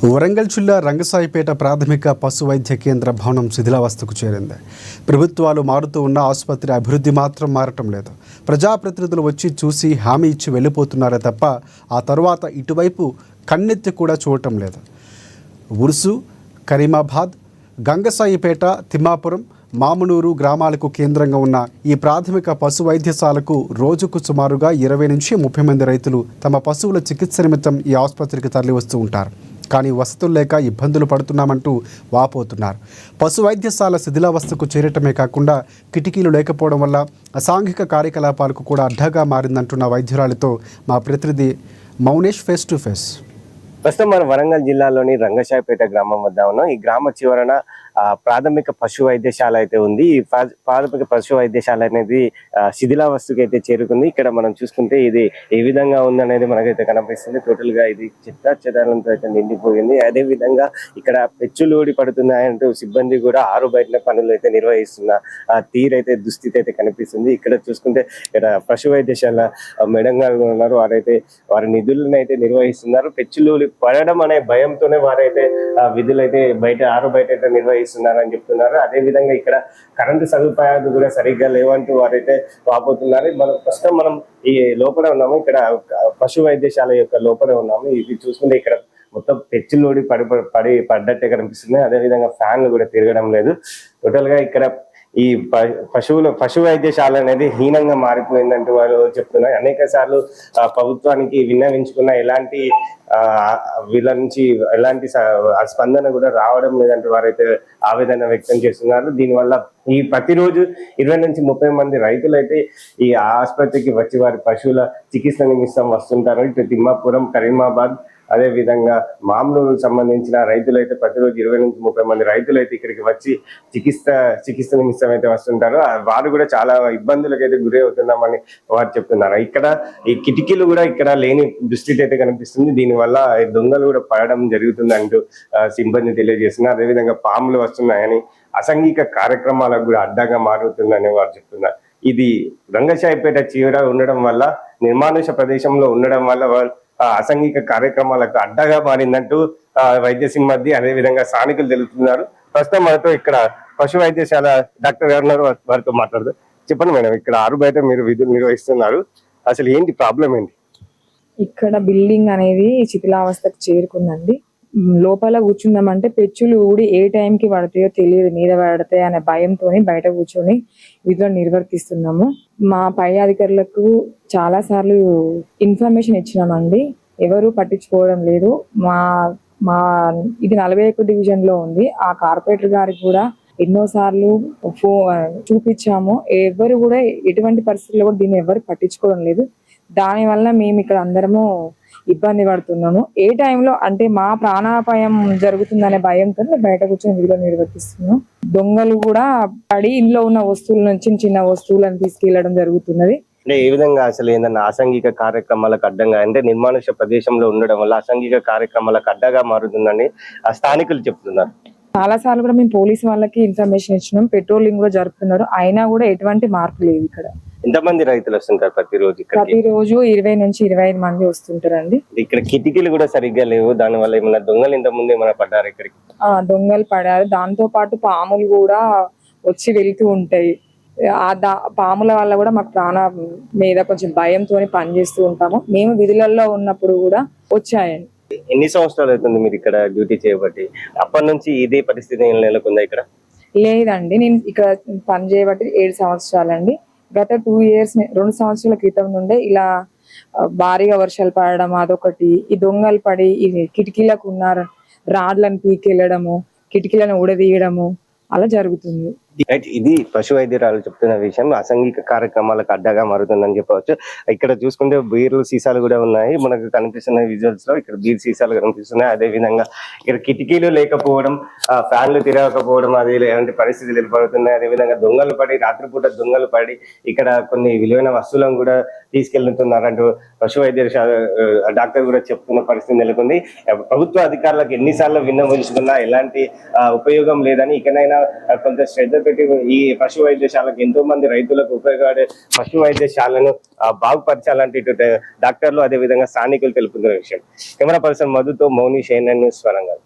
వరంగల్ జిల్లా రంగసాయిపేట ప్రాథమిక పశు వైద్య కేంద్ర భవనం శిథిలావస్థకు చేరింది. ప్రభుత్వాలు మారుతూ ఉన్న ఆసుపత్రి అభివృద్ధి మాత్రం మారటం లేదు. ప్రజాప్రతినిధులు వచ్చి చూసి హామీ ఇచ్చి వెళ్ళిపోతున్నారే తప్ప ఆ తర్వాత ఇటువైపు కన్నెత్తి కూడా చూడటం లేదు. ఉర్సు, కరీమాబాద్, గంగసాయిపేట, తిమ్మాపురం, మామునూరు గ్రామాలకు కేంద్రంగా ఉన్న ఈ ప్రాథమిక పశు వైద్యశాలకు రోజుకు సుమారుగా 20 నుంచి 30 మంది రైతులు తమ పశువుల చికిత్స నిమిత్తం ఈ ఆసుపత్రికి తరలి వస్తూ ఉంటారు. కానీ వసతులు లేక ఇబ్బందులు పడుతున్నామంటూ వాపోతున్నారు. పశు వైద్యశాల శిథిలావస్థకు చేరటమే కాకుండా కిటికీలు లేకపోవడం వల్ల అసాంఘిక కార్యకలాపాలకు కూడా అడ్డగా మారిందంటున్న వైద్యురాలితో మా ప్రతినిధి మౌనేష్ ఫేస్ టు ఫేస్. ప్రస్తుతం మనం వరంగల్ జిల్లాలోని రంగసాయిపేట గ్రామం వద్ద ఉన్నాం. ఈ గ్రామ చివరన ప్రాథమిక పశు వైద్యశాల అయితే ఉంది. ఈ ప్రాథమిక పశు వైద్యశాల అనేది శిథిలావస్థకు అయితే చేరుకుంది. ఇక్కడ మనం చూసుకుంటే ఇది ఏ విధంగా ఉందనేది మనకైతే కనిపిస్తుంది. టోటల్ గా ఇది చెత్తాచెదారంతో అయితే నిండిపోయింది. అదే విధంగా ఇక్కడ పెచ్చులోడి పడుతున్నాయంటూ సిబ్బంది కూడా ఆరు బయట పనులు అయితే నిర్వహిస్తున్న తీరైతే దుస్థితి అయితే కనిపిస్తుంది. ఇక్కడ చూసుకుంటే ఇక్కడ పశు వైద్యశాల మేడం గారు ఉన్నారు. వారైతే వారి నిధులను అయితే నిర్వహిస్తున్నారు. పెచ్చులోడి పడడం అనే భయంతోనే వారైతే విధులు అయితే ఆరు బయట అయితే నిర్వహిస్తున్నారని చెప్తున్నారు. అదే విధంగా ఇక్కడ కరెంటు సదుపాయాలు కూడా సరిగ్గా లేవంటూ వారైతే వాపోతున్నారు. ప్రస్తుతం మనం ఈ లోపల ఉన్నాము. ఇక్కడ పశు వైద్యశాల యొక్క లోపల ఉన్నాము. ఇది చూసుకుంటే ఇక్కడ మొత్తం పెచ్చులోడి పడ్డట్టే కనిపిస్తుంది. అదే విధంగా ఫ్యాన్లు కూడా తిరగడం లేదు. టోటల్ గా ఇక్కడ ఈ పశు వైద్యశాల అనేది హీనంగా మారిపోయిందంటూ వారు చెప్తున్నారు. అనేక సార్లు ప్రభుత్వానికి విన్నవించుకున్న ఎలాంటి వీళ్ళ నుంచి ఎలాంటి స్పందన కూడా రావడం లేదంటూ వారైతే ఆవేదన వ్యక్తం చేస్తున్నారు. దీనివల్ల ఈ ప్రతిరోజు 20 నుంచి 30 మంది రైతులు అయితే ఈ ఆసుపత్రికి వచ్చి వారి పశువుల చికిత్స నిమిత్తం వస్తుంటారు. ఇటు తిమ్మాపురం, కరీమాబాద్, అదే విధంగా మామూలుకు సంబంధించిన రైతులు అయితే ప్రతిరోజు 20 నుంచి 30 మంది రైతులు అయితే ఇక్కడికి వచ్చి చికిత్స నిమిత్తం అయితే వస్తుంటారు. వారు కూడా చాలా ఇబ్బందులకు అయితే గురి అవుతున్నామని వారు చెప్తున్నారు. ఇక్కడ ఈ కిటికీలు కూడా ఇక్కడ లేని దుస్థితి అయితే కనిపిస్తుంది. దీనివల్ల దొంగలు కూడా పడడం జరుగుతుంది అంటూ సిబ్బంది తెలియజేస్తున్నారు. అదేవిధంగా పాములు వస్తున్నాయని, అసాంఘిక కార్యక్రమాలకు కూడా అడ్డగా మారుతుందని వారు చెప్తున్నారు. ఇది రంగసాయిపేట చివర ఉండడం వల్ల, నిర్మానుష ప్రదేశంలో ఉండడం వల్ల అసాంఘిక కార్యక్రమాలకు అడ్డగా మారిందంటూ వైద్య సిబ్బంది అదే విధంగా స్థానికులు తెలుపుతున్నారు. ప్రస్తుతం మనతో ఇక్కడ పశు వైద్యశాల డాక్టర్ గారు ఉన్నారు. వారితో మాట్లాడుతూ చెప్పండి మేడం, ఇక్కడ ఆరు బయట మీరు విధులు నిర్వహిస్తున్నారు, అసలు ఏంటి ప్రాబ్లం ఏంటి? ఇక్కడ బిల్డింగ్ అనేది శిథిలావస్థకు చేరుకుందండి. లోపల కూర్చుందామంటే పెచ్చులు ఊడి ఏ టైంకి పడతాయో తెలియదు, మీద పడతాయి అనే భయంతో బయట కూర్చొని విధులను నిర్వర్తిస్తున్నాము. మా పై అధికారులకు చాలా సార్లు ఇన్ఫర్మేషన్ ఇచ్చినామండి, ఎవరు పట్టించుకోవడం లేదు. మా ఇది 41 డివిజన్ లో ఉంది. ఆ కార్పొరేటర్ గారికి కూడా ఎన్నోసార్లు చూపించాము. ఎవరు కూడా ఎటువంటి పరిస్థితుల్లో కూడా దీన్ని ఎవరు పట్టించుకోవడం లేదు. దానివల్ల మేము ఇక్కడ అందరము ఇబ్బంది పడుతున్నాము. ఏ టైంలో అంటే మా ప్రాణాపాయం జరుగుతుందనే భయంతో బయట కూర్చొని విధులు నిర్వర్తిస్తున్నాం. దొంగలు కూడా పడి ఇంట్లో ఉన్న వస్తువుల చిన్న వస్తువులను తీసుకెళ్లడం జరుగుతున్నది. అంటే ఏ విధంగా అసలు ఏంటన్నా అసాంఘిక కార్యక్రమాలకు అడ్డంగా, అంటే నిర్మానుష ప్రదేశంలో ఉండడం వల్ల అసాంఘిక కార్యక్రమాలకు అడ్డగా మారుతుందని స్థానికులు చెప్తున్నారు. చాలా సార్లు కూడా మేము పోలీసు వాళ్ళకి ఇన్ఫర్మేషన్ ఇచ్చినాం, పెట్రోలింగ్ కూడా జరుపుతున్నారు. అయినా కూడా ఎటువంటి మార్పు లేదు. ఇక్కడ ఎంతమంది రైతులు వస్తుంటారు ప్రతిరోజు? ప్రతిరోజు 20 నుంచి 25 మంది వస్తుంటారండి. ఇక్కడ కిటికీలు కూడా సరిగ్గా లేవు. దాని వల్ల ఏమైనా దొంగలు ఇంత ముందు ఏమైనా పడ్డారు ఇక్కడికి? దొంగలు పడారు. దాంతో పాటు పాములు కూడా వచ్చి వెళ్తూ ఉంటాయి. పాముల వల్ల కూడా మాకు ప్రాణ మీద కొంచెం భయంతో పనిచేస్తూ ఉంటాము. మేము విధులలో ఉన్నప్పుడు కూడా వచ్చాయండి. ఎన్ని సంవత్సరాలు అవుతుంది మీరు ఇక్కడ డ్యూటీ చేయబట్టి? అప్పటి నుంచి ఇదే పరిస్థితి నెలకొందా ఇక్కడ? లేదండి, నేను ఇక్కడ పని చేయబట్టి 7 సంవత్సరాలండి. గత 2 సంవత్సరాల క్రితం నుండే ఇలా భారీగా వర్షాలు పడడం అదొకటి, ఈ దొంగలు పడి ఈ కిటికీలకు ఉన్న రాడ్లను పీకెళ్ళడము, కిటికీలను ఊడదీయడము అలా జరుగుతుంది. ఇది పశు వైద్యురాలు చెప్తున్న విషయం. అసాంఘిక కార్యక్రమాలకు అడ్డగా మారుతుందని చెప్పవచ్చు. ఇక్కడ చూసుకుంటే బీర్లు సీసాలు కూడా ఉన్నాయి. మనకు కనిపిస్తున్న విజువల్స్ లో ఇక్కడ బీర్ సీసాలు కనిపిస్తున్నాయి. అదే విధంగా ఇక్కడ కిటికీలు లేకపోవడం, ఫ్యాన్లు తిరగకపోవడం, అది ఎలాంటి పరిస్థితులు ఏర్పడుతున్నాయి. అదే విధంగా దొంగలు పడి, రాత్రిపూట దొంగలు పడి ఇక్కడ కొన్ని విలువైన వస్తువులను కూడా తీసుకెళ్తున్నారంటూ పశు వైద్యశాల డాక్టర్ కూడా చెప్తున్న పరిస్థితి నెలకొంది. ప్రభుత్వ అధికారులకు ఎన్నిసార్లు విన్నవించుకున్నా ఎలాంటి ఉపయోగం లేదని, ఇకనైనా కొంత శ్రద్ధ పెట్టి ఈ పశు వైద్యశాలకు ఎంతో మంది రైతులకు ఉపయోగపడే పశు వైద్యశాలను బాగుపరచాలంటే ఇటు డాక్టర్లు అదే విధంగా స్థానికులు తెలుపుతున్న విషయం. కెమెరా పర్సన్ మధుతో మౌని షేన్ న్యూస్ వరంగల్.